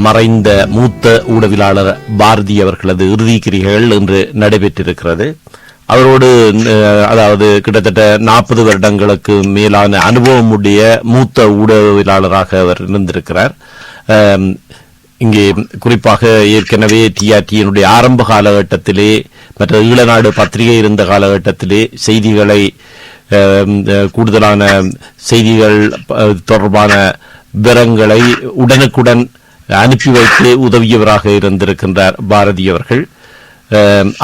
மறைந்த மூத்த ஊடகவியலாளர் பாரதி அவர்களது இறுதி கிரிகைகள் இன்று நடைபெற்றிருக்கிறது. அவரோடு அதாவது கிட்டத்தட்ட 40 வருடங்களுக்கு மேலான அனுபவம் உடைய மூத்த ஊடகவியலாளராக அவர் இருந்திருக்கிறார். இங்கே குறிப்பாக ஏற்கனவே டிஆர்டியினுடைய ஆரம்ப காலகட்டத்திலே மற்ற ஈழநாடு பத்திரிகை இருந்த காலகட்டத்திலே செய்திகளை கூடுதலான செய்திகள் தொடர்பான விவரங்களை உடனுக்குடன் அனுப்பி வைத்து உதவியவராக இருந்திருக்கின்றார் பாரதி அவர்கள்.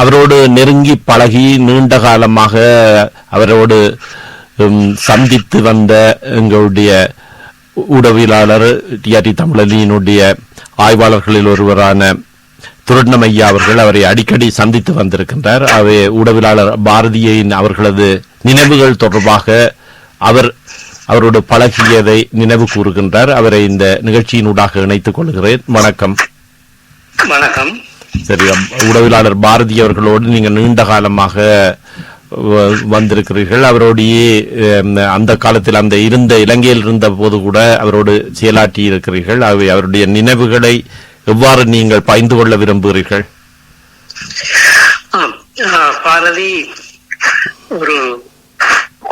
அவரோடு நெருங்கி பழகி நீண்ட காலமாக அவரோடு சந்தித்து வந்த எங்களுடைய ஊடகவியலாளர் டிஆர்டி தமிழனியினுடைய ஆய்வாளர்களில் ஒருவரான துரட்னமையா அவர்கள் அவரை அடிக்கடி சந்தித்து வந்திருக்கின்றார். அவை ஊடகவியலாளர் பாரதியின் அவர்களது நினைவுகள் தொடர்பாக அவரோடு பழகியதை நினைவு கூறுகின்றார். அவரை இந்த நிகழ்ச்சியினூடாக இணைத்துக் கொள்கிறேன். வணக்கம். வணக்கம். சரி, ஊடகவியலாளர் பாரதி அவர்களோடு நீங்கள் நீண்ட காலமாக வந்திருக்கிறீர்கள். அவரோடையே அந்த காலத்தில் அந்த இலங்கையில் இருந்த போது கூட அவரோடு செயலாற்றி இருக்கிறீர்கள். ஆகவே அவருடைய நினைவுகளை எவ்வாறு நீங்கள் பகிர்ந்து கொள்ள விரும்புகிறீர்கள்? பாரதி ஒரு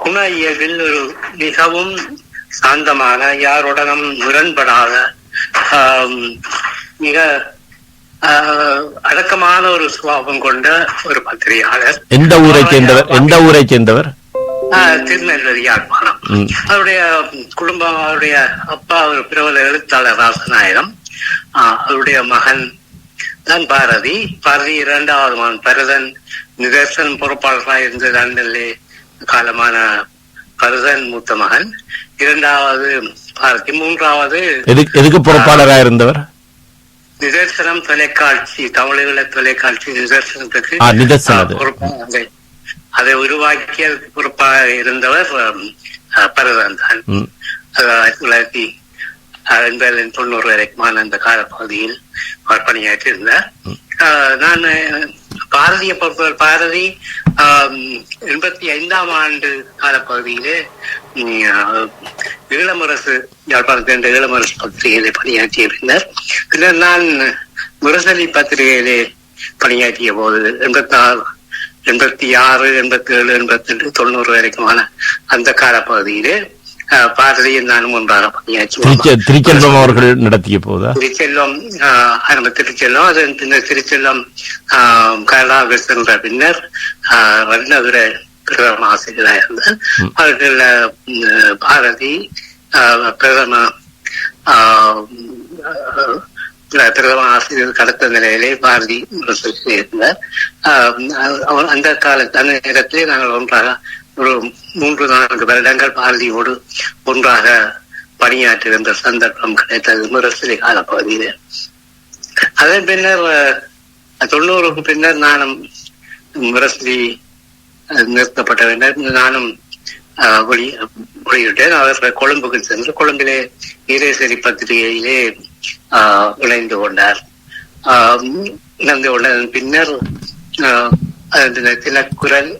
குண இயல்பில் ஒரு மிகவும் சாந்தமான, யாருடனும் முரண்படாத, மிக அடக்கமான ஒரு சுபாவம் கொண்ட ஒரு பத்திரிகையாளர். எந்த ஊரை சேர்ந்தவர்? திருநெல்வேலி, யாழ்ப்பாணம். அவருடைய குடும்பம், அவருடைய அப்பா ஒரு பிரபல எழுத்தாளர் ராசநாயகம். அவருடைய மகன் தான் பாரதி. பாரதி இரண்டாவது மகன் பரதன் நிதர்சன் பொறுப்பாளராக இருந்த லண்டனிலே காலமான பரதன் மூத்த மகன். இரண்டாவது பாரதி. மூன்றாவது எதுக்கு பொறுப்பாளராக இருந்தவர்? நிதர்சனம் தொலைக்காட்சி, தமிழீழ தொலைக்காட்சி நிதர்சனத்துக்கு அதை உருவாக்கிய பொறுப்பாக இருந்தவர் பரதன் தான். 1990 வரைக்குமான அந்த காலப்பகுதியில் அவர் பணியாற்றி இருந்தார். நான் பாரதியை பொறுத்தவரை பாரதி 85ஆம் ஆண்டு காலப்பகுதியிலே ஈழமுரசு, யாழ்ப்பாணத்தின் ஈழமுரசு பத்திரிகையிலே பணியாற்றி இருந்தார். பின்னர் நான் முரசொலி பத்திரிகையிலே பணியாற்றிய போது 86, 87, 88, 90 வரைக்குமான அந்த காலப்பகுதியிலே பாரதியும் நானும் ஒன்றாக பணியாற்றி. திருச்செல்வம் அவர்கள் நடத்திய போதா? திருச்செல்வம் திருச்செல்வம், அது பின்னர் திருச்செல்வம் கனடாவுக்கு சென்ற பின்னர் வண்ணதுரை பிரதம ஆசிரியராக இருந்தார். அவர்கள் பாரதி பிரதம ஆசிரியர் கடத்த நிலையிலே பாரதி இருந்தார். அந்த நேரத்திலே நாங்கள் ஒன்றாக ஒரு 3-4 வருடங்கள் பாரதியோடு ஒன்றாக பணியாற்றுகின்ற சந்தர்ப்பம் கிடைத்தது முரசொலி காலப்பகுதியில. அதன் பின்னர் 90க்கு பின்னர் நானும் முரசொலி நிறுத்தப்பட்ட பின்னர் நானும் வெளியிட்டேன். அவர் கொழும்புக்கு சென்று கொழும்பிலே ஈரேசரி பத்திரிகையிலே இணைந்து கொண்டார். இணைந்து கொண்ட பின்னர் தினக்குரல்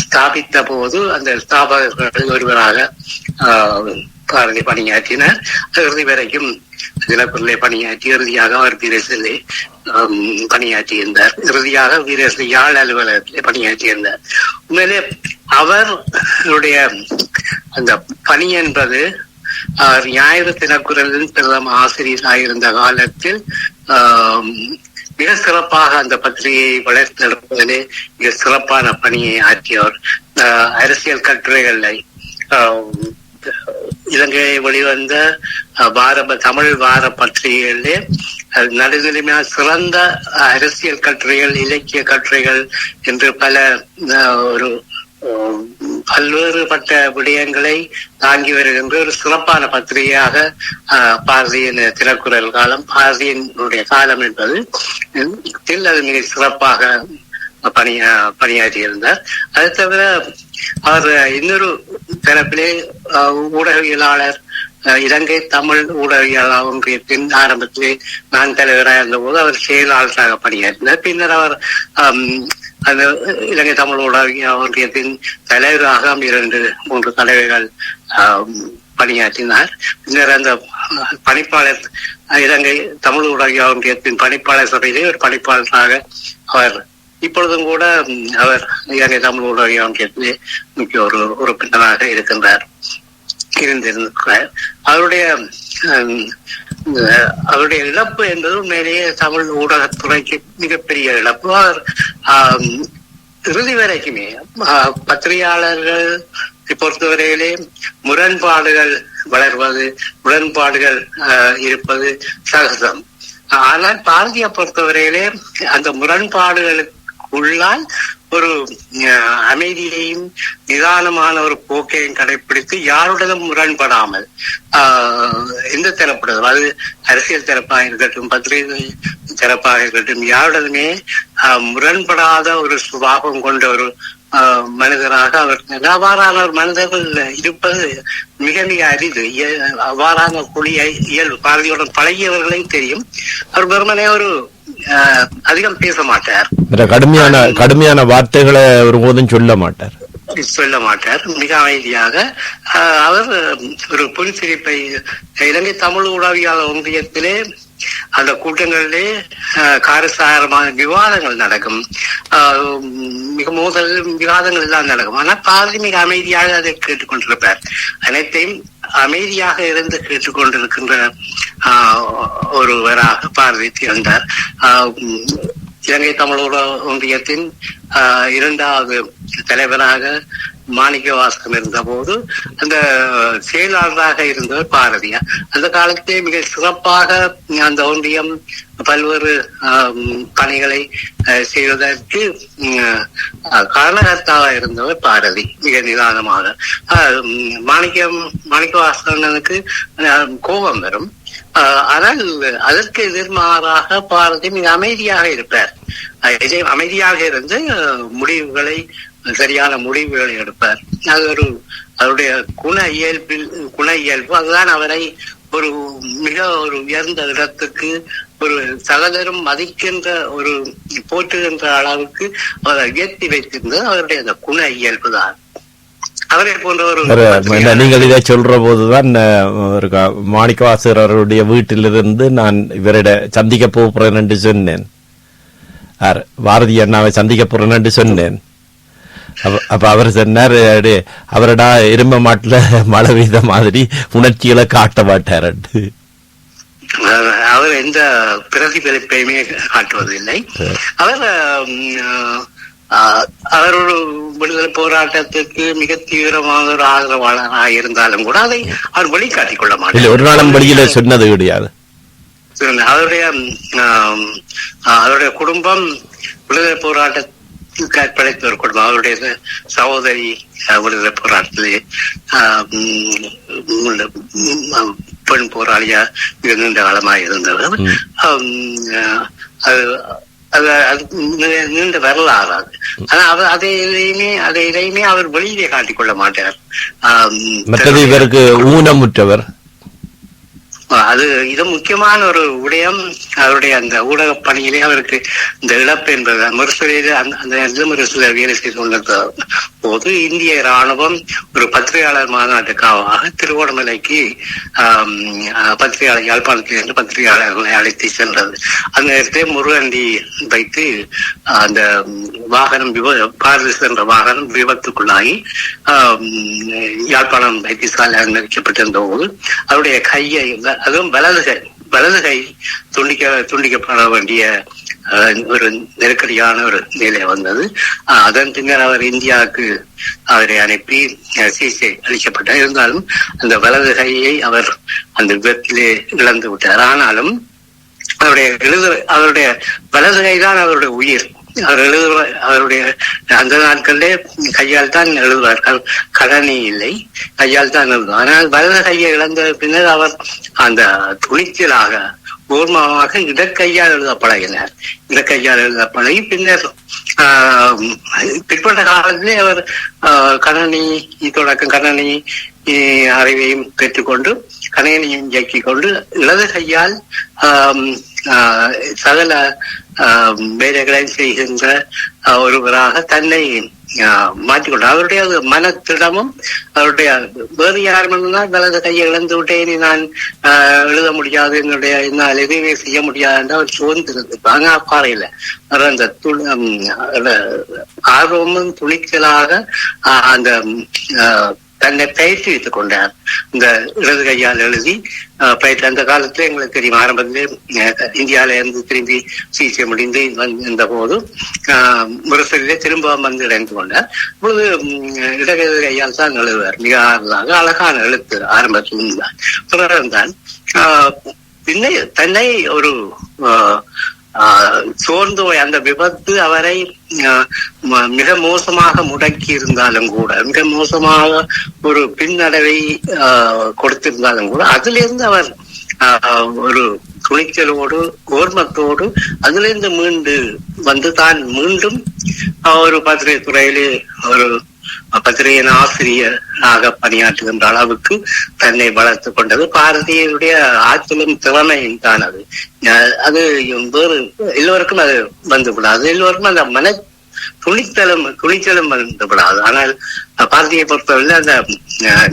ஸ்தாபித்த போது அந்த ஸ்தாபகர்கள் ஒருவராக பாரதி பணியாற்றினார். இறுதி வரைக்கும் தினக்குரலை பணியாற்றி இறுதியாக அவர் வீரேசலே பணியாற்றி இருந்தார். இறுதியாக வீரேசலி யாழ் அலுவலகத்திலே பணியாற்றி இருந்தார். உண்மையிலே அவருடைய அந்த பணி என்பது ஞாயிறு தினக்குரலின் பிரதம ஆசிரியராக இருந்த காலத்தில் மிக சிறப்பாக அந்த பத்திரிகையை வளர்த்தெடுப்பதிலே மிக சிறப்பான பணியை ஆற்றியவர். அரசியல் கட்டுரைகளை இலங்கையை வெளிவந்த தமிழ் வார பத்திரிகைகளிலே நடுநிலைமையாக சிறந்த அரசியல் கட்டுரைகள், இலக்கிய கட்டுரைகள் என்று பல்வேறுபட்ட விடயங்களை தாங்கி வருகின்ற ஒரு சிறப்பான பத்திரிகையாக பாரதியின் தினக்குரல் காலம், பாரதியினுடைய காலம் என்பது அது மிக சிறப்பாக பணியாற்றியிருந்தார். அது தவிர அவர் இன்னொரு தரப்பிலே ஊடகவியலாளர், இலங்கை தமிழ் ஊடகவியலாளர் ஒன்றியத்தின் ஆரம்பத்திலே நான் தலைவராக இருந்த போது அவர் செயலாளராக பணியாற்றினார். பின்னர் அவர் அந்த இலங்கை தமிழ் ஊடக ஒன்றியத்தின் தலைவராக 2-3 தலைவர்கள் பணியாற்றினார். பின்னர் அந்த பணிப்பாளர், இலங்கை தமிழ் ஊடக ஒன்றியத்தின் பணிப்பாளர் சபையிலே ஒரு பணிப்பாளராக அவர் இப்பொழுதும் கூட அவர் இலங்கை தமிழ் ஊடக ஒன்றியத்திலே முக்கிய ஒரு உறுப்பினராக இருந்திருக்கிறார். அவருடைய இழப்பு என்பது உண்மையிலேயே தமிழ் ஊடகத்துறைக்கு மிகப்பெரிய இழப்பு. அவர் இறுதி வரைக்குமே பத்திரிகையாளர்கள் பொறுத்தவரையிலே முரண்பாடுகள் வளர்வது, முரண்பாடுகள் இருப்பது சகஜம். ஆனால் பாரதியை பொறுத்தவரையிலே அந்த முரண்பாடுகளுக்குள்ளால் ஒரு அமைதியையும் நிதானமான ஒரு போக்கையும் கடைபிடித்து யாருடனும் முரண்படாமல் எந்த தரப்படுதோ, அது அரசியல் தரப்பாக இருக்கட்டும், பத்திரிகை தரப்பாக இருக்கட்டும், யாருடனுமே முரண்படாத ஒரு சுபாவம் கொண்ட ஒரு மனிதராக அவர். அவ்வாறான ஒரு மனிதர்கள் இருப்பது மிக மிக அரிது. அவ்வாறான இயல்பு பாரதியுடன் பழகியவர்களையும் தெரியும். அவர் வெறுமனே ஒரு அதிகம் பேச மாட்டார், கடுமையான வார்த்தைகளை ஒருபோதும் சொல்ல மாட்டார். மிக அமைதியாக அவர் ஒரு புன்சிரிப்பை. இலங்கை தமிழ் ஊடகவியலாளர் ஒன்றியத்திலே அந்த கூட்டங்களிலே காரசாரமான விவாதங்கள் நடக்கும், மிக மோதல் விவாதங்கள் எல்லாம் நடக்கும். ஆனால் பாரதி மிக அமைதியாக அதை கேட்டுக்கொண்டிருப்பார். அனைத்தையும் அமைதியாக இருந்து கேட்டுக்கொண்டிருக்கின்ற ஒருவராக பாரதி திகழ்ந்தார். இலங்கை தமிழ் ஒன்றியத்தின் இரண்டாவது தலைவராக மாணிக்கவாசகம் இருந்த போது அந்த செயலாளராக இருந்தவர் பாரதியா. அந்த காலத்திலே மிக சிறப்பாக அந்த ஒன்றியம் பல்வேறு பணிகளை செய்வதற்கு காரணகர்த்தாக இருந்தவர் பாரதி. மிக நிதானமாக மாணிக்கவாசகனுக்கு கோபம் வரும், ஆனால் அதற்கு எதிர்மாறாக பாரதி மிக அமைதியாக இருப்பார். அமைதியாக இருந்து சரியான முடிவுகளை எடுப்பார். அது அவருடைய குண இயல்பு. அதுதான் அவரை ஒரு மிக உயர்ந்த இடத்துக்கு, ஒரு சகலரும் மதிக்கின்ற, ஒரு போற்றுகின்ற அளவுக்கு அவரை உயர்த்தி வைத்திருந்தது அவருடைய அந்த குண இயல்பு தான். அவரை போன்ற ஒரு நீங்கள் இதை சொல்ற போதுதான் மாணிக்கவாசகர் அவருடைய வீட்டிலிருந்து நான் இவரிட சந்திக்க போகிறேன் என்று சொன்னேன். பாரதி அண்ணாவை சந்திக்க போறேன் என்று சொன்னேன். அப்ப அவர் சொன்னார், அவரடா எரும மாட்டுல மழை பெய்த மாதிரி உணர்ச்சிகளை காட்ட மாட்டார். அவர் எந்த பிரதிபலிப்பையுமே காட்டுவதில்லை. அவர் ஒரு விடுதலை போராட்டத்துக்கு மிக தீவிரமான ஒரு ஆதரவாளராக இருந்தாலும் கூட அதை அவர் வெளிக்காட்டிக் கொள்ள மாட்டார். ஒரு நாளும் வெளியில சொன்னது கிடையாது. அவருடைய குடும்பம் விடுதலை போராட்டத்துக்கு படைத்த ஒரு குடும்பம். அவருடைய சகோதரி விடுதலை போராட்டத்திலே பெண் போராளியா நீண்ட காலமாக இருந்தவர். அது நீண்ட வரலாறு. ஆனா அதை இதையுமே அவர் வெளியிலே காட்டிக்கொள்ள மாட்டார். மற்றது இவருக்கு ஊனமுற்றவர். இது முக்கியமான ஒரு விடயம். அவருடைய அந்த ஊடக பணியிலே அவருக்கு இந்த இழப்பு என்பது முரசொலியில வேலை செய்து கொண்ட போது இந்திய ராணுவம் ஒரு பத்திரிகையாளர் மாநாட்டுக்காக திருவோணமலைக்கு பத்திரிகையாளர் யாழ்ப்பாணத்திலிருந்து பத்திரிகையாளர்களை அழைத்து சென்றது. அந்த நேரத்தில் முருகண்டி வைத்து அந்த வாகனம் பாரதி சென்ற வாகனம் விபத்துக்குள்ளாகி யாழ்ப்பாணம் வைத்தியசாலை அனுமதிக்கப்பட்டிருந்த போது அவருடைய கையை, அதுவும் வலது கை துண்டிக்கப்பட வேண்டிய ஒரு நெருக்கடியான ஒரு நிலை வந்தது. அதன் பின்னர் அவர் இந்தியாவுக்கு அவரை அனுப்பி சிகிச்சை அளிக்கப்பட்டார். இருந்தாலும் அந்த வலது கையை அவர் அந்த விபத்திலே இழந்து விட்டார். ஆனாலும் அவருடைய வலது கைதான் அவருடைய உயிர். அவருடைய அந்த நாட்களிலே கையால் தான் எழுதுவார்கள், கணனி இல்லை, கையால் தான் எழுதுவார். ஆனால் வலது கையை இழந்த பின்னர் அவர் அந்த துணிச்சலாக பூர்வமாக இடக்கையால் எழுத பழகினார். இடக்கையால் எழுத பழகி பின்னர் பிற்பட்ட காலத்திலே அவர் கணனி அறிவையும் பெற்றுக்கொண்டு கணினியும் இயக்கிக் கொண்டு இடது கையால் சகல வேலைகளையும் செய்கின்ற ஒருவராக தன்னை மாற்றிக்கொண்டார். அவருடைய மனத்திடமும் அவருடைய வேறு யாரும் வலது கையை இழந்து விட்டேன், நான் எழுத முடியாது, என்னால் எதுவுமே செய்ய முடியாது என்று அவர் சோர்ந்திருந்து பாறையில அவர் அந்த ஆர்வமும் துணிச்சலாக அந்த தன்னை பயிற்சி வைத்துக் கொண்டார். இந்த இடது கையால் எழுதி பயிற்சி அந்த காலத்துல எங்களுக்கு தெரியும், ஆரம்பத்திலே இந்தியாவில இருந்து திரும்பி சிகிச்சை முடிந்து வந்த போது முரசொலியிலே திரும்ப வந்து இணைந்து கொண்டார். இப்பொழுது இடது கையால் தான் எழுதுவார். மிக அழகான எழுத்து ஆரம்பத்தில் தான். பிறகுதான் தன்னை ஒரு சோர்ந்து அந்த விபத்து அவரை மிக மோசமாக முடக்கி இருந்தாலும் கூட, மிக மோசமாக ஒரு பின்னடைவை கொடுத்திருந்தாலும் கூட, அதிலிருந்து அவர் ஒரு துணிச்சலோடு ஓர்மத்தோடு அதிலிருந்து மீண்டு வந்து தான் மீண்டும் ஒரு பத்திரிகை துறையிலே ஒரு பத்திரிகையின் ஆசிரியராக பணியாற்றுகின்ற அளவுக்கு தன்னை வளர்த்து கொண்டது பாரதியுடைய ஆற்றலும் திறமையும் தான். அது வேறு எல்லோருக்கும் அது வந்துவிடாது, எல்லோருக்கும் அந்த மன துணிச்சலும் வந்துவிடாது. ஆனால் பாரதியை பொறுத்தவரை அந்த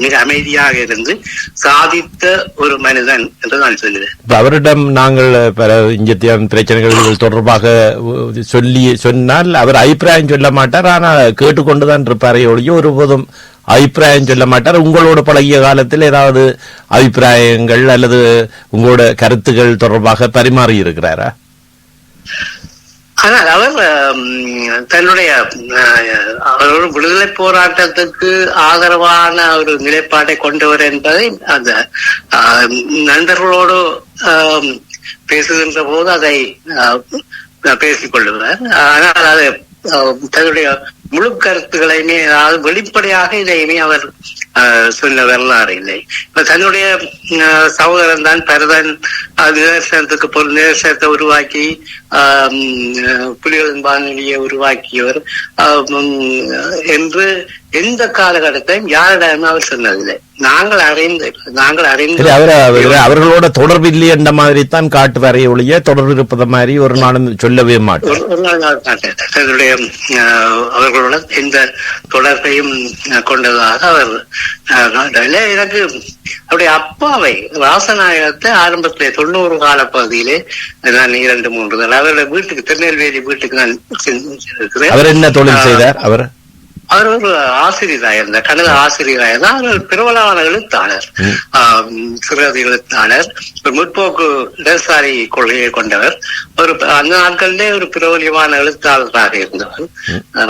மிக அமைதியாக இருந்து சாதித்த ஒரு மனிதன் என்று நான் சொல்லுவேன். அவரிடம் நாங்கள் பல இஞ்சத்தியம் பிரச்சனைகள் தொடர்பாக சொன்னால் அவர் அபிப்பிராயம் சொல்ல மாட்டார், ஆனால் கேட்டுக்கொண்டுதான் இருப்பாரே ஒழிய ஒருபோதும் அபிப்பிராயம் சொல்ல மாட்டார். உங்களோட பழகிய காலத்தில் ஏதாவது அபிப்பிராயங்கள் அல்லது உங்களோட கருத்துக்கள் தொடர்பாக பரிமாறி இருக்கிறாரா? ஆனால் அவர் தன்னுடைய ஒரு விடுதலை போராட்டத்துக்கு ஆதரவான ஒரு நிலைப்பாட்டை கொண்டவர் என்பதை அந்த நண்பர்களோடு பேசுகின்ற போது அதை பேசிக் கொள்ளுவார். ஆனால் அது தன்னுடைய முழு கருத்துக்களையுமே, அதாவது வெளிப்படையாக இதையுமே அவர் சொன்ன வரலாறு இல்லை. இப்ப தன்னுடைய சகோதரன் தான் பரதன் நிதர்சனத்தை உருவாக்கி புலிகளின் வானொலியை உருவாக்கியவர் என்று எந்த காலகட்டத்தையும் யாரிடமே அவர் சொன்னதில்லை. நாங்கள் அறிந்து அவர்களோட தொடர்பு இல்லை என்ற மாதிரி தான் காட்டு வரைய ஒழிய தொடர்பு இருப்பது மாதிரி ஒரு நாளும் சொல்லவே மாட்டேன். தன்னுடைய அவர்களோட எந்த தொடர்பையும் கொண்டதாக அவர் எனக்கு அவருடைய அப்பாவை ராசநாயகத்தை ஆரம்பத்திலே 90 கால பகுதியிலே நான் 2-3 தடவை அவருடைய வீட்டுக்கு, திருநெல்வேலி வீட்டுக்கு நான் சென்றிருக்கிறேன். அவர் என்ன தொழில் செய்தார்? அவர் ஒரு ஆசிரியராக இருந்தார், கணித ஆசிரியராக இருந்தார். அவர் பிரபலமான எழுத்தாளர், சிறுகதை எழுத்தாளர், ஒரு முற்போக்கு இடதுசாரி கொள்கையை கொண்டவர். ஒரு அந்த நாட்களிலே ஒரு பிரபலியமான எழுத்தாளராக இருந்தவர்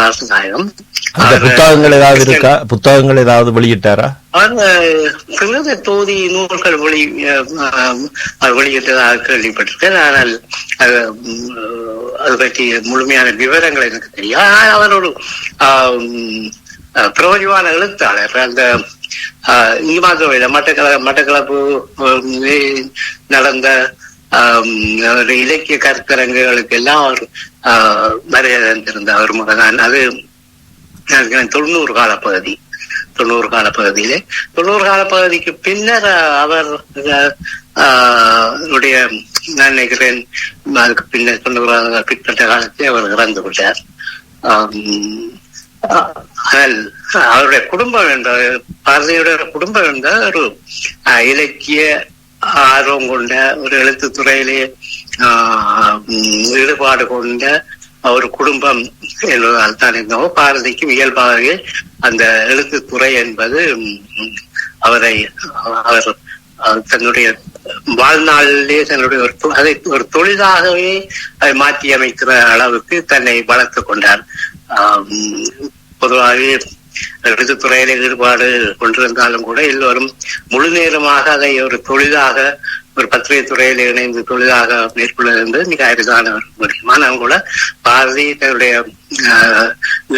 ராசநாயகம். புத்தகங்கள் ஏதாவது வெளியிட்டாரா? அவர் சிறுகதை தொகுதி நூல்கள் வெளியிட்டதாக கேள்விப்பட்டிருக்கேன். ஆனால் அது பற்றி முழுமையான விவரங்கள் எனக்கு தெரியும். ஆனால் அவர் ஒரு பிரபலியமான எழுத்தாளர். அந்த இங்கு மாத்திரம் மட்டக்களப்பு நடந்த இலக்கிய கருத்தரங்குகளுக்கு எல்லாம் அவர் வரையிருந்த அவர் முகதான். அது 90 கால பகுதி. 90 கால பகுதியிலே 90 கால பகுதிக்கு பின்னர் அவர் நான் நினைக்கிறேன் அதுக்கு பின்னர் 90 பிற்பட்ட காலத்தில் அவர் இறந்து விட்டார். அவருடைய குடும்பம் என்ற பாரதியுடைய குடும்பம் என்ற ஒரு இலக்கிய ஆர்வம் கொண்ட, ஒரு எழுத்து துறையிலே ஈடுபாடு கொண்ட ஒரு குடும்பம் என்பதால் தான் என்னவோ பாரதிக்கு இயல்பாகவே அந்த எழுத்துத்துறை என்பது அவர் தன்னுடைய வாழ்நாளிலே தன்னுடைய அதை ஒரு தொழிலாகவே அதை மாற்றி அமைக்கிற அளவுக்கு தன்னை வளர்த்து கொண்டார். பொதுவாகவே எழுத்துத்துறையில ஈடுபாடு கொண்டிருந்தாலும் கூட எல்லோரும் முழு நேரமாக அதை ஒரு தொழிலாக, ஒரு பத்திரிகை துறையில இணைந்து தொழிலாக மேற்கொள்வது என்பது மிக அரிதான ஒரு முடியும். ஆனால் கூட பாரதி தன்னுடைய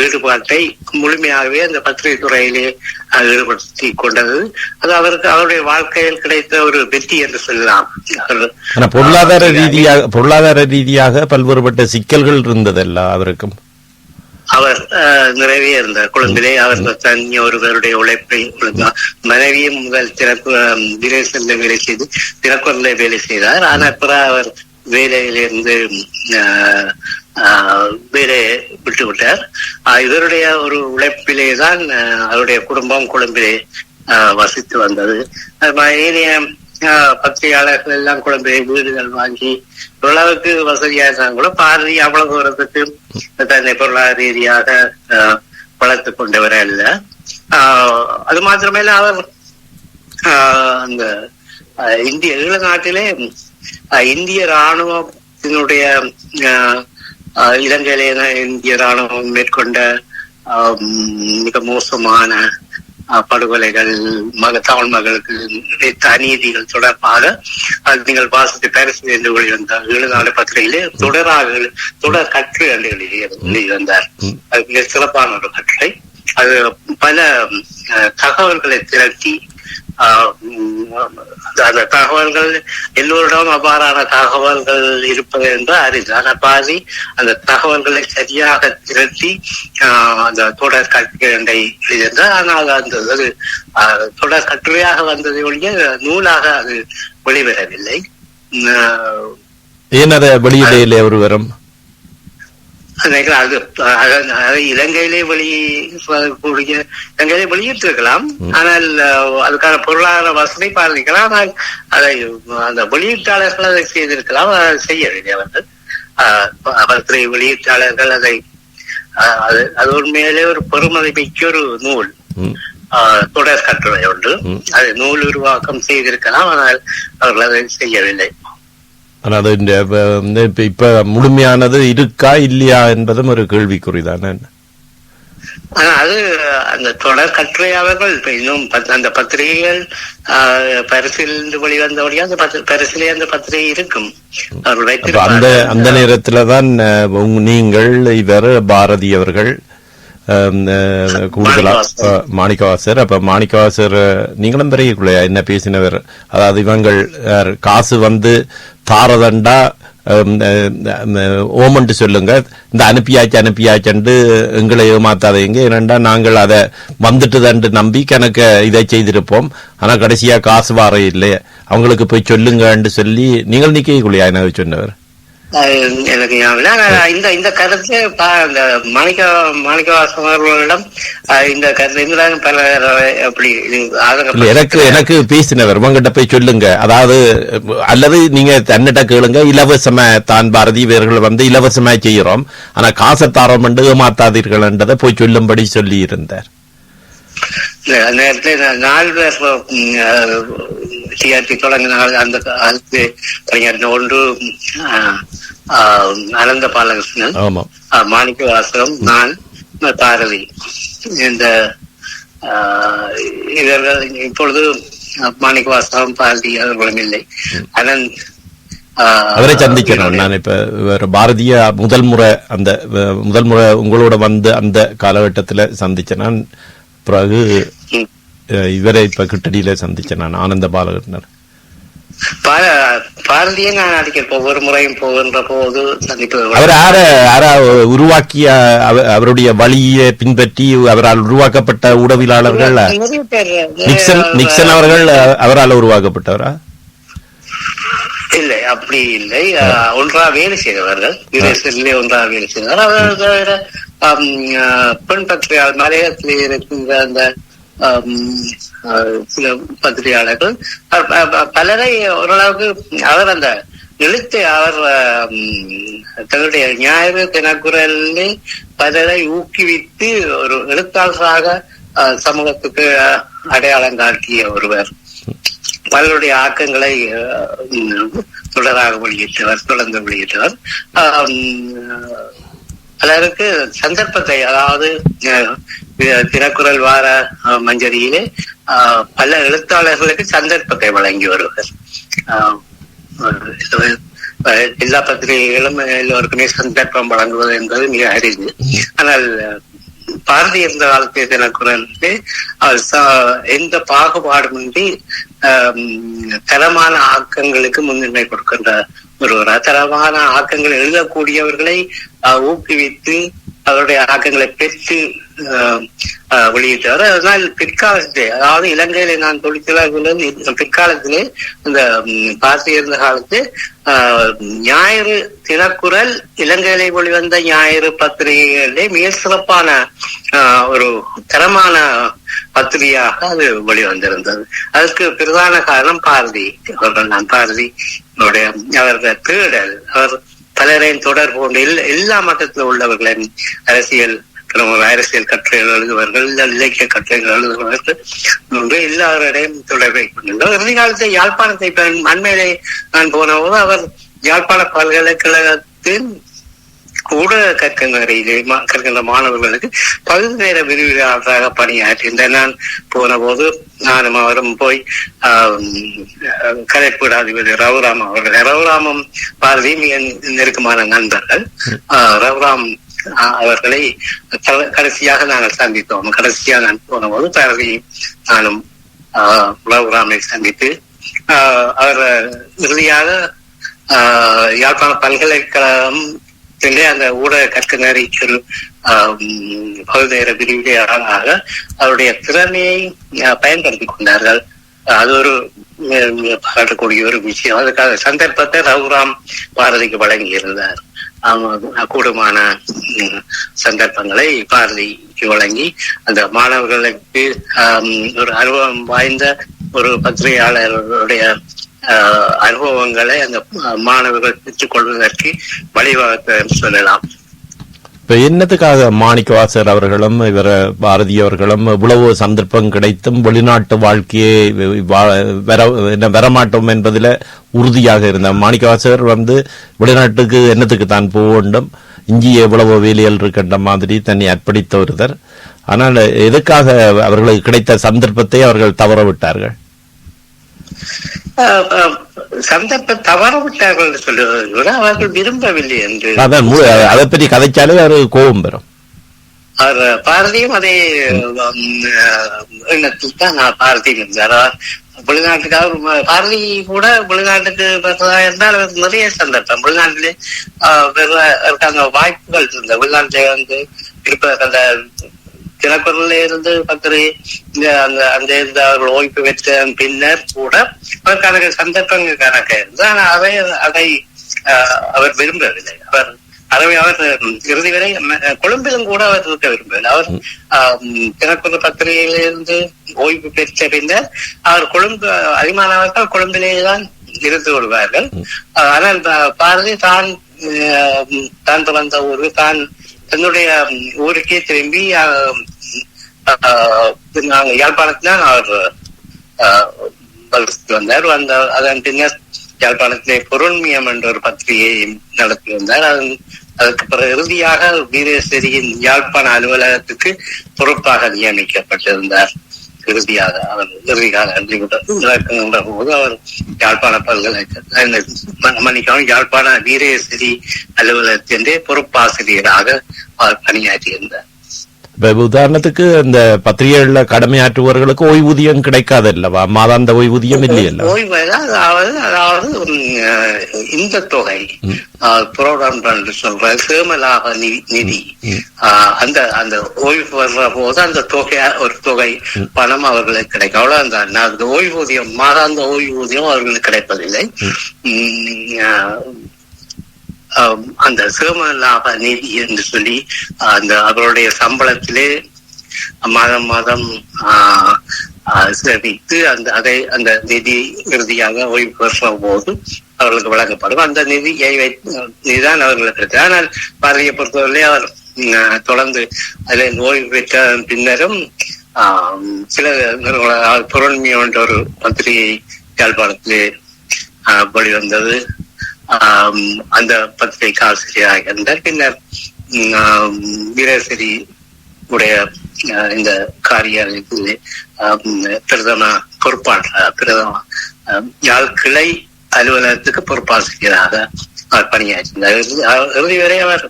ஈடுபாட்டை முழுமையாகவே அந்த பத்திரிகை துறையிலே ஈடுபடுத்தி கொண்டது. அது அவருடைய வாழ்க்கையில் கிடைத்த ஒரு வெற்றி என்று சொல்லலாம். பொருளாதார ரீதியாக பல்வேறுபட்ட சிக்கல்கள் இருந்ததல்ல அவருக்கும். அவர் நிறைவே இருந்தார். கொழும்பிலே அவர் தனி ஒருவருடைய உழைப்பை மனைவியும் முதல் தினக்குரல்ல வேலை செய்து தினக்குரல்ல வேலை செய்தார். ஆனால் பிற அவர் வேலையிலிருந்து வேலையை விட்டு விட்டார். இவருடைய ஒரு உழைப்பிலே தான் அவருடைய குடும்பம் கொழும்பிலே வசித்து வந்தது. ஏனைய பத்திரிகையாளர்கள் எல்லாம் கொழும்பிலே வீடுகள் வாங்கி ஓரளவுக்கு வசதியா இருந்தாங்க கூட பாரதி அவ்வளவு தூரத்துக்கு தன்னை பொருளாதார ரீதியாக வளர்த்து கொண்டவர் அல்ல. அது மாத்திரமேல அவர் அந்த இந்திய ஈழ நாட்டிலே இந்திய ராணுவத்தினுடைய இலங்கையிலே இந்திய ராணுவம் மேற்கொண்ட மிக மோசமான படுகொலைகள், தமிழ் மகளுக்கு அநீதிகள் தொடர்பாக நீங்கள் வாசித்து பாரிஸ் என்று வெளிவந்த ஈழநாடு பத்திரிகையிலே தொடர் கட்டுரை என்று வெளிவந்தார். அது மிக சிறப்பான ஒரு கட்டுரை. அது பல தகவல்களை திரட்டி அந்த தகவல்கள் எல்லோரிடம் அவ்வாறான தகவல்கள் இருப்பது என்று அறிந்து ஆனால் பாதி அந்த தகவல்களை சரியாக திரட்டி அந்த தொடர் கட்டுரை எழுதியிருந்தார். ஆனால் அந்த தொடர் கட்டுரையாக வந்ததை ஒழிய நூலாக அது வெளிவரவில்லை. ஏன் அதை வெளியிடையிலே ஒரு வரும் அது இலங்கையிலே இலங்கையிலே வெளியிட்டிருக்கலாம். ஆனால் அதுக்கான பொருளாதார வசதி பாதிக்கலாம். ஆனால் அதை அந்த வெளியீட்டாளர்கள் அதை செய்திருக்கலாம். அதை செய்யவில்லை அவர்கள். பத்திரிகை வெளியீட்டாளர்கள் அதை அது உண்மையிலே ஒரு பெருமதிமிக்க ஒரு நூல், தொடர் கட்டுரை ஒன்று. அதை நூல் உருவாக்கம் செய்திருக்கலாம். ஆனால் அவர்கள் அதை செய்யவில்லை. ஆனா அது இப்ப முழுமையானது இருக்கா இல்லையா என்பதும் ஒரு கேள்விக்குறிதானே. ஆனா அது அந்த தொடர் கட்டுரை அவர்கள் இன்னும் அந்த பத்திரிகைகள் பரிசிலிருந்து வெளிவந்தபடியா அந்த பரிசிலே அந்த பத்திரிகை இருக்கும். அந்த நேரத்துலதான் நீங்கள் இவர் பாரதி அவர்கள் கூடுதலா மாணிக்கவாசர், அப்ப மாணிக்கவாசர் நீங்களும் பெரியக்குள்ளையா என்ன பேசினவர், அதாவது இவங்கள் காசு வந்து தாரதண்டா ஓமன்ட்டு சொல்லுங்க, இந்த அனுப்பியாச்சு எங்களை ஏமாத்தாதீங்க, ஏனண்டா நாங்கள் அதை வந்துட்டு தண்டு நம்பி கணக்க இதை செய்திருப்போம், ஆனா கடைசியா காசு வார இல்லை அவங்களுக்கு போய் சொல்லுங்கன்னு சொல்லி நீங்கள் நிக்கக்குள்ளையா என்ன சொன்னவர். எனக்கு இந்த கருத்து மாணிக்கவாசம் அவர்களிடம் இந்த கருத்து பல அப்படி எனக்கு பேசினவர் உங்ககிட்ட போய் சொல்லுங்க, அதாவது அல்லது நீங்க தன்னிட்ட கேளுங்க, இலவசமா தான் பாரதி இவர்கள் வந்து இலவசமா செய்யறோம் ஆனா காசை தாரோம் என்று ஏமாத்தாதீர்கள் என்றதை போய் சொல்லும்படி சொல்லி இருந்தார். நேரத்தில் 4 பேர் டிஆர்டி தொடங்கினார்கள். அந்த காலத்து கலைஞர் ஒன்று அனந்த பாலகிருஷ்ணன், மாணிக்கவாசகம், நான், பாரதி. இந்த இவர்கள் இப்பொழுது மாணிக்கவாசகம் பாரதி அவர்களும் இல்லை. அவரை சந்திக்கணும். நான் இப்ப பாரதிய முதல் முறை உங்களோட வந்து அந்த காலகட்டத்துல சந்திச்சேன். நான் பிறகு இவரை இப்ப கிட்டடியில சந்திச்சேன் நான், ஆனந்த பாலகிருஷ்ணர். பாரதியை நான் அடிக்க ஒவ்வொரு முறையும் போகின்ற போது சந்திப்பது. அவர் உருவாக்கிய அவருடைய வழியை பின்பற்றி அவரால் உருவாக்கப்பட்ட ஊடகவியலாளர்கள் நிக்சன் அவர்கள் அவரால் உருவாக்கப்பட்டவரா? இல்லை, அப்படி இல்லை. ஒன்றா வேலை செய்தவர்கள், யுஎஸ்ஏ ஒன்றா வேலை செய்தவர். அவர்கள் பெண் பத்திரிகையாளர் மலையத்தில் இருக்கின்ற அந்த சில பத்திரிகையாளர்கள் பலரை ஓரளவுக்கு அவர் அந்த எழுத்து அவர் தன்னுடைய ஞாயிறு தினக்குரலிலே பலரை ஊக்குவித்து ஒரு எழுத்தாளராக சமூகத்துக்கு அடையாளம் காட்டிய ஒருவர். பலருடைய ஆக்கங்களை தொடராக வெளியிட்டவர், தொடர்ந்து வெளியிட்டவர். பலருக்கு சந்தர்ப்பத்தை, அதாவது தினக்குரல் வார மஞ்சரியிலே பல எழுத்தாளர்களுக்கு சந்தர்ப்பத்தை வழங்கி வருவர். எல்லா பத்திரிகைகளும் எல்லோருக்குமே சந்தர்ப்பம் வழங்குவது என்பது மிக அரிது. ஆனால் பாரதி இருந்த காலத்திய தினக்குரலுக்கு எந்த பாகுபாடுமின்றி தரமான ஆக்கங்களுக்கு முன்னுரிமை கொடுக்கின்ற ஒருவர். தரமான ஆக்கங்கள் எழுதக்கூடியவர்களை ஊக்குவித்து அவருடைய ஆக்கங்களை பெற்று வெளியிட்டார். அதனால் பிற்காலத்திலே, அதாவது இலங்கையில நான் தொழிற்சலாளர்கள் பிற்காலத்திலே இந்த பார்த்து இருந்த காலத்து ஞாயிறு தினக்குரல் இலங்கையிலே வெளிவந்த ஞாயிறு பத்திரிகைகளிலே மிக சிறப்பான ஒரு தரமான பத்திரிகையாக அது வெளிவந்திருந்தது. அதற்கு பிரதான காரணம் பாரதி அவர்கள். நான் பாரதி அவருடைய தேடல், அவர் பலரையும் தொடர்பு கொண்டு எல்லா மட்டத்தில் உள்ளவர்களின் அரசியல் கட்டுரைகள் எழுதுவார்கள், இலக்கிய கட்டுரைகள் எழுதுவார்கள், எல்லாருடையும் தொடர்பை கொண்டிருந்தார். இறுதி காலத்தில் யாழ்ப்பாணத்தை அண்மையிலே நான் போன போது அவர் யாழ்ப்பாண பல்கலைக்கழகத்தின் ஊடக கற்கின்ற மாணவர்களுக்கு பகுதி நேர விரிவுரையாளராக பணியாற்றியிருந்த நான் போன போது நானும் அவரும் போய் கலைப்பீடாதிபதி ரகுராம் அவர்கள், ரகுராமும் பாரதி மிக நெருக்கமான நண்பர்கள். ரகுராம் அவர்களை கடைசியாக நாங்கள் சந்தித்தோம். கடைசியாக நான் போன போது பாரதி நானும் ரகுராமை சந்தித்து அவர் இறுதியாக யாழ்ப்பாண பல்கலைக்கழகம் அந்த ஊடக கற்கநெறி சொல் பகுதி நேர விரிவுரையாளராக அவருடைய திறமையை பயன்படுத்திக் கொண்டார்கள். அது ஒரு பாராட்டக்கூடிய ஒரு விஷயம். அதுக்காக சந்தர்ப்பத்தை ரகுராம் பாரதிக்கு வழங்கியிருந்தார். கூடுமான சந்தர்ப்பங்களை பாரதிக்கு வழங்கி அந்த மாணவர்களுக்கு ஒரு அனுபவம் வாய்ந்த ஒரு பத்திரிகையாளர்களுடைய அனுபவங்களை அந்த மாணவர்கள் பெற்றுக் கொள்வதற்கு வழிவகுத்த சொல்லலாம். இப்ப என்னத்துக்காக மாணிக்கவாசகர் அவர்களும் இவர் பாரதி அவர்களும் இவ்வளவு சந்தர்ப்பம் கிடைத்தும் வெளிநாட்டு வாழ்க்கையை வரமாட்டோம் என்பதில் உறுதியாக இருந்தார். மாணிக்கவாசகர் வெளிநாட்டுக்கு என்னத்துக்கு தான் போக வேண்டும், இஞ்சி எவ்வளவு வேலைகள் இருக்கின்ற மாதிரி தன்னை அர்ப்பணித்த ஒருவர். ஆனால் எதுக்காக அவர்களுக்கு கிடைத்த சந்தர்ப்பத்தை அவர்கள் தவற விட்டார்கள்? சந்தர்ப்பம் தவற விட்டார்கள் சொல்லுவதை விட அவர்கள் விரும்பவில்லை என்று அதை பற்றி கதைச்சாலே அவர் கோபம் பெறும். அவர் பாரதியும் அதே எண்ணத்தில் தான் பாரதியும் இருந்தார். வெளிநாட்டுக்காக பாரதி கூட வெளிநாட்டுக்கு இருந்தால் நிறைய சந்தர்ப்பம் வெளிநாட்டிலே இருக்காங்க வாய்ப்புகள் இருந்த வெளிநாட்டிலே இருப்ப தினக்குரல இருந்து அந்த அவர்கள் ஓய்வு பெற்ற பின்னர் கூட அவருக்கான சந்தர்ப்பங்கள் கணக்க இருந்து ஆனால் அதை அவர் விரும்பவில்லை. அவர் இறுதி வரை கொழும்பிலும் கூட அவர் இருக்க விரும்பவில்லை. அவர் தினக்குரல் பத்திரிகையிலிருந்து ஓய்வு பெற்ற பின்னர் அவர் அதிகமானவர்கள் கொழும்பிலேதான் இருந்து கொள்வார்கள். ஆனால் பாரதி தான் பிறந்த ஊரு தன்னுடைய ஊருக்கே திரும்பி யாழ்ப்பாணத்தில்தான் அவர் வந்தார். அதன் பின்னர் யாழ்ப்பாணத்திலே பொருண்மியம் என்ற ஒரு பத்திரிகையை நடத்தி வந்தார். அதற்கு பிறகு இறுதியாக வீரேஸ்வரியின் யாழ்ப்பாண அலுவலகத்துக்கு பொறுப்பாக நியமிக்கப்பட்டிருந்தார். இறுதியாக அவர் இறுதியாக நடக்கின்ற போது அவர் யாழ்ப்பாண பல்கலைக்கழகம் யாழ்ப்பாண வீரேஸ்வரி அலுவலகத்திலே பொறுப்பாசிரியராக அவர் பணியாற்றியிருந்தார். உதாரணத்துக்கு இந்த பத்திரிகைகள்ல கடமையாற்றுபவர்களுக்கு ஓய்வூதியம் கிடைக்காது அல்லவா? மாதாந்த ஓய்வூதியம் இல்லையல்ல? ஓய்வு அதாவது இந்த தொகை சொல்ற சேமலாக நிதி அந்த ஓய்வு வர்ற போது அந்த ஒரு தொகை பணம் அவர்களுக்கு கிடைக்கும். அவ்வளவு அந்த ஓய்வூதியம் மாதாந்த ஓய்வூதியம் அவர்களுக்கு கிடைப்பதில்லை. அந்த சேம லாப நிதி என்று சொல்லி அவருடைய சம்பளத்திலே மாதம் சேமித்து அந்த நிதி இறுதியாக ஓய்வு பெறுற போது அவர்களுக்கு வழங்கப்படும். அந்த நிதிதான் அவர்களுக்கு கிடைத்தது. ஆனால் பாரதியை பொறுத்தவரையிலே அவர் தொடர்ந்து அதில் ஓய்வு பெற்ற பின்னரும் சில பொருண்மையம் என்ற ஒரு பத்திரிகை யாழ்ப்பாணத்திலே வெளிவந்தது. அந்த பத்திரிகை ஆசிரியராக இருந்தார். பின்னர் வீரேஸ்வரி உடைய இந்த காரியாலயத்திலே பிரதம யாழ் கிளை அலுவலகத்துக்கு பொறுப்பாசிரியராக அவர் பணியாற்றினார். இறுதி வரை அவர்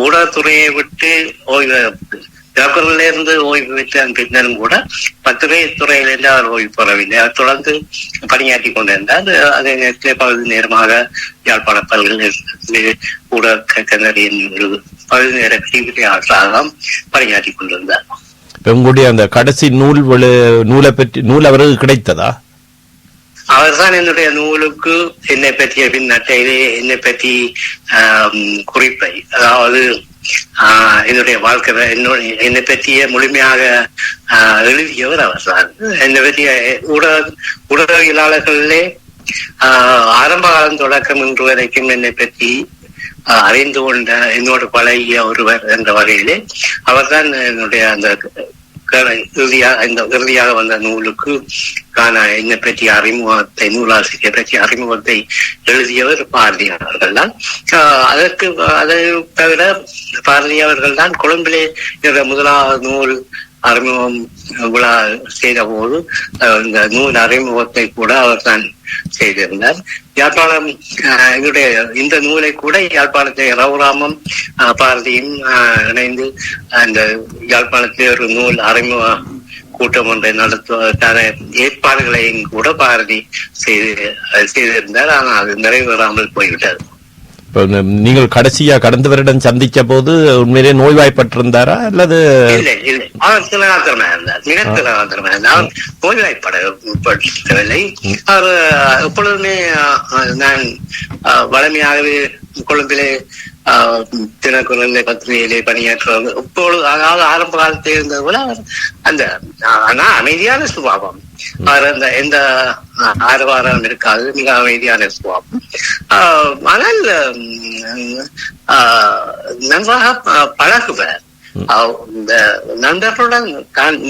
ஊடகத்துறையை விட்டு திரைக்குறளில இருந்து ஓய்வு பெற்ற பின்னரும் கூட துறையிலிருந்து அவர் ஓய்வு பெறவில்லை. அவர் தொடர்ந்து பணியாற்றி கொண்டிருந்தார். அதே நேரத்தில் பகுதி நேரமாக யாழ்ப்பாண பல்கலைக்கழகத்திலே ஊடக கல்லூரியின் பகுதி நேர பிரிவினையாளராக பணியாற்றி கொண்டிருந்தார். உங்களுடைய அந்த கடைசி நூலை பற்றி நூல் அவருக்கு கிடைத்ததா? அவர்தான் என்னுடைய நூலுக்கு என்னை பற்றிய பின்னட்டையிலே என்னை பற்றி குறிப்பை, அதாவது என்னுடைய வாழ்க்கை என்னை பற்றிய முழுமையாக எழுதியவர் அவர்தான். என்னை பற்றிய ஊடகவியலாளர்களிலே ஆரம்ப காலம் தொடக்கம் இன்று வரைக்கும் என்னை பற்றி அறிந்து கொண்ட என்னோடு பழகிய ஒருவர் என்ற வகையிலே அவர்தான் என்னுடைய அந்த இறுதியாக வந்த நூலுக்கு என்னை பற்றிய அறிமுகத்தை, நூலாசிரியர் பற்றிய அறிமுகத்தை எழுதியவர் பாரதி அவர்கள் தான். அதை தவிர பாரதி அவர்கள் தான் கொழும்பிலே முதலாவது நூல் அறிமுகம் விழா செய்த போது இந்த நூல் அறிமுகத்தை கூட அவர் தான் செய்திருந்தார். யாழ்ப்பாணம் என்னுடைய இந்த நூலை கூட யாழ்ப்பாணத்தை ரவுராமம் பாரதியும் இணைந்து அந்த யாழ்ப்பாணத்திலே ஒரு நூல் அறிமுக கூட்டம் ஒன்றை நடத்துவதற்கான ஏற்பாடுகளையும் கூட பாரதி செய்திருந்தார். ஆனால் அது நிறைவேறாமல் போய்விட்டது. நீங்கள் கடைசியா கடந்த வருடம் சந்திச்ச போது உண்மையிலே நோய்வாய்ப்பட்டிருந்தாரா அல்லது? இல்லை இல்லை, அவர் திலகாத்திரமா இருந்தார், மிக திலகாத்திரமா இருந்தார். அவர் நோய்வாய்ப்படவில்லை. அவர் எப்பொழுதுமே நான் வளமையாகவே கொழும்பிலே தினக்குரல் பத்திரிகையிலே பணியாற்றுவாங்க. இப்பொழுது அதாவது ஆரம்ப காலத்தில் இருந்தது போல அவர் அந்த அமைதியான சுபாவம். அவர் அந்த எந்த ஆரவாரம் இருக்காது, மிக அமைதியான சுபாவம். ஆனால் நன்றாக பழகுவார். இந்த நண்பர்களுடன்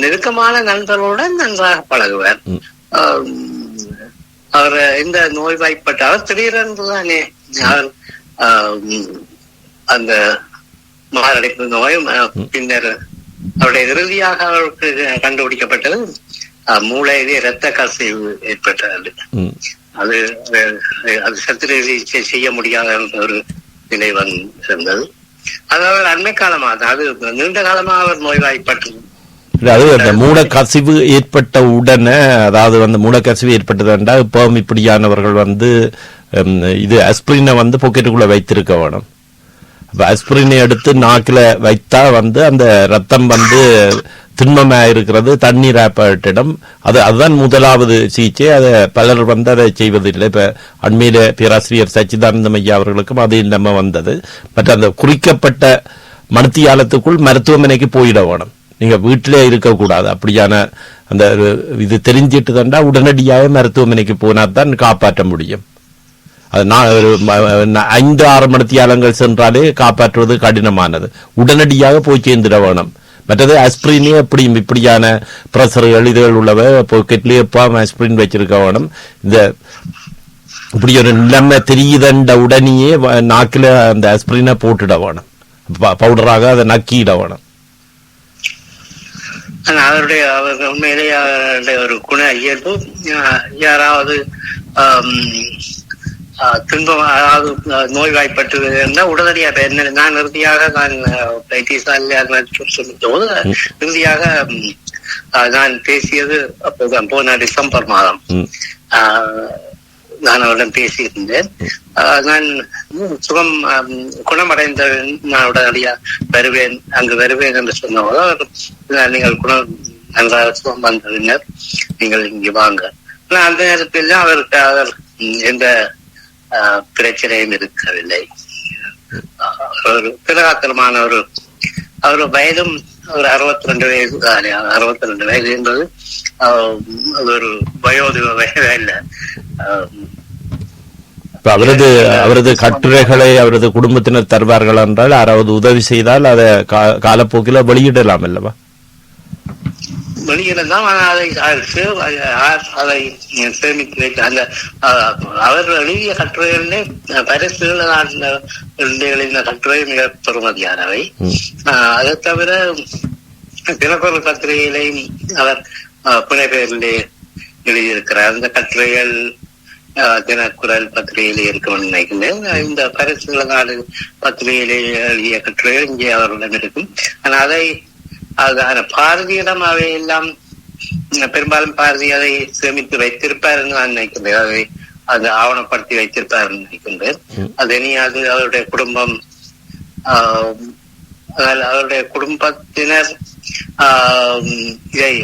நெருக்கமான நண்பர்களுடன் நன்றாக பழகுவார். அவர் எந்த நோய்வாய்ப்பட்ட அவர் திடீரென்றுதானே அவர் அந்த மாரடைப்பு நோயும் பின்னர் அவருடைய இறுதியாக அவருக்கு கண்டுபிடிக்கப்பட்டது மூளையிலே இரத்த கசிவு ஏற்பட்டது. அது சத்திர செய்ய முடியாத ஒரு நிலை இருந்தது. அதாவது அண்மை காலமா, அதாவது நீண்ட காலமா அவர் நோய்வாய்ப்பட்டு அது அந்த மூலக்கசிவு ஏற்பட்ட உடனே, அதாவது வந்து மூலக்கசிவு ஏற்பட்டதுண்டா இப்போ இப்படியானவர்கள் வந்து இது அஸ்பிரினை வந்து பாக்கெட்டுக்குள்ள வைத்திருக்க வேணும். அப்ப அஸ்பிரினை எடுத்து நாக்கில வைத்தா வந்து அந்த ரத்தம் வந்து திண்மமா இருக்கிறது, தண்ணீராப்பட்டிடம். அதுதான் முதலாவது சிகிச்சை. அதை பலர் வந்து அதை செய்வதில்லை. இப்ப அண்மையில பேராசிரியர் சச்சிதானந்தம் ஐயா அவர்களுக்கும் அது இல்லாம வந்தது. மற்ற அந்த குறிக்கப்பட்ட மருத்துவத்துக்குள் மருத்துவமனைக்கு போயிட வேணும். நீங்க வீட்டிலே இருக்கக்கூடாது. அப்படியான அந்த இது தெரிஞ்சிட்டு தண்டா உடனடியாக மருத்துவமனைக்கு போனா தான் காப்பாற்ற முடியும். அது 5-6 மணித்தியாலங்கள் சென்றாலே காப்பாற்றுவது கடினமானது. உடனடியாக போய் சேர்ந்துட வேணும். மற்றது அஸ்பிரினே இப்படியான பிரஷர்கள் இதுகள் உள்ளவ பாக்கெட்லயே அஸ்பிரின் வச்சிருக்க வேணும். இந்த இப்படி ஒரு நிலைமை தெரியுதண்ட உடனேயே நாக்கில அந்த அஸ்பிரினை போட்டுட வேணும். பவுடராக அதை நக்கிட வேணும். அவருடைய உண்மையிலேயே அவருடைய ஒரு குண இயல்பு, யாராவது துன்பம், அதாவது நோய்வாய்ப்பட்டு இருந்தால் உடனடியாக நான் இறுதியாக சொல்லும்போது இறுதியாக நான் பேசியது அப்போதான் போன டிசம்பர் மாதம் நான் அவரிடம் பேசியிருந்தேன். நான் சுகம் குணமடைந்த நான் உடனடியாக அங்கு வருவேன் என்று சொன்னபோது அவர் நீங்கள் குணம் நன்றாக சுகம் வந்ததினர் நீங்கள் இங்கு வாங்க. அந்த நேரத்தில் அவருக்கு அவர் எந்த பிரச்சனையும் இருக்கவில்லை. ஒரு திலகாத்திரமான அவர் வயதும் ஒரு 62 வயது தானே. 62 வயது என்பது ஒரு வயோதிக வயது இல்லை. அவரது கட்டுரைகளை அவரது குடும்பத்தினர் தருவார்கள் என்றால் யாராவது உதவி செய்தால் அதை காலப்போக்கில் வெளியிடலாம் அல்லவா? வெளியிடலாம். அதை சேமித்து வைக்க அந்த அவர் எழுதிய கட்டுரைகளிலே பரிசுகளின் கட்டுரை மிக பெறுமதியானவை. அதை தவிர தினக்குரல் பத்திரிகையிலையும் அவர் புனைப்பெயரிலே எழுதியிருக்கிறார். அந்த கட்டுரைகள் தினக்குரல் பத்திரிகையிலே இருக்கணும்னு நினைக்கிறேன். இந்த பரிசுகள நாடு பத்திரிகையிலே எழுதிய கட்டுரைகள் இங்கே அவர்களிடம் இருக்கும். ஆனால் அதை அது பாரதியிடம் அவையெல்லாம் பெரும்பாலும் பாரதி அதை சேமித்து வைத்திருப்பார் என்று நான் நினைக்கின்றேன். அதை அது ஆவணப்படுத்தி வைத்திருப்பார் என்று நினைக்கின்றேன். அது இனி அது அவருடைய குடும்பம், அவருடைய குடும்பத்தினர் இதை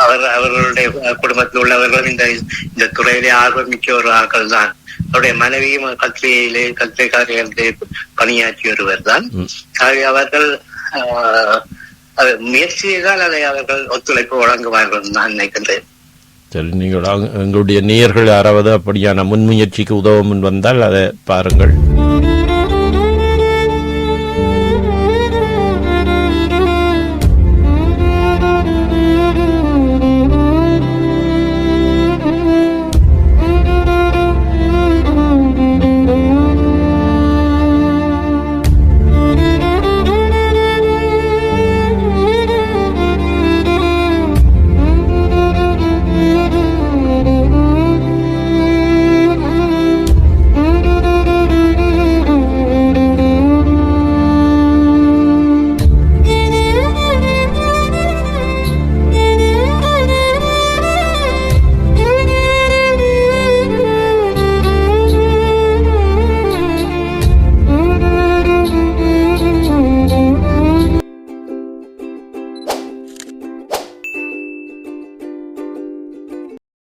அவர்களுடைய குடும்பத்தில் உள்ளவர்களும் இந்த துறையிலே ஆர்வம் மிக்க ஒரு ஆட்கள் தான். அவருடைய மனைவியும் கல்வி காரியங்களிலே பணியாற்றி வருவர் தான். அவர்கள் முயற்சி செய்தால் அதை அவர்கள் ஒத்துழைப்பு வழங்குவார்கள் நான் நினைக்கின்றேன். சரி, நீங்கள் எங்களுடைய நேயர்கள் யாராவது அப்படியான முன்முயற்சிக்கு உதவ முன் வந்தால் அதை பாருங்கள்.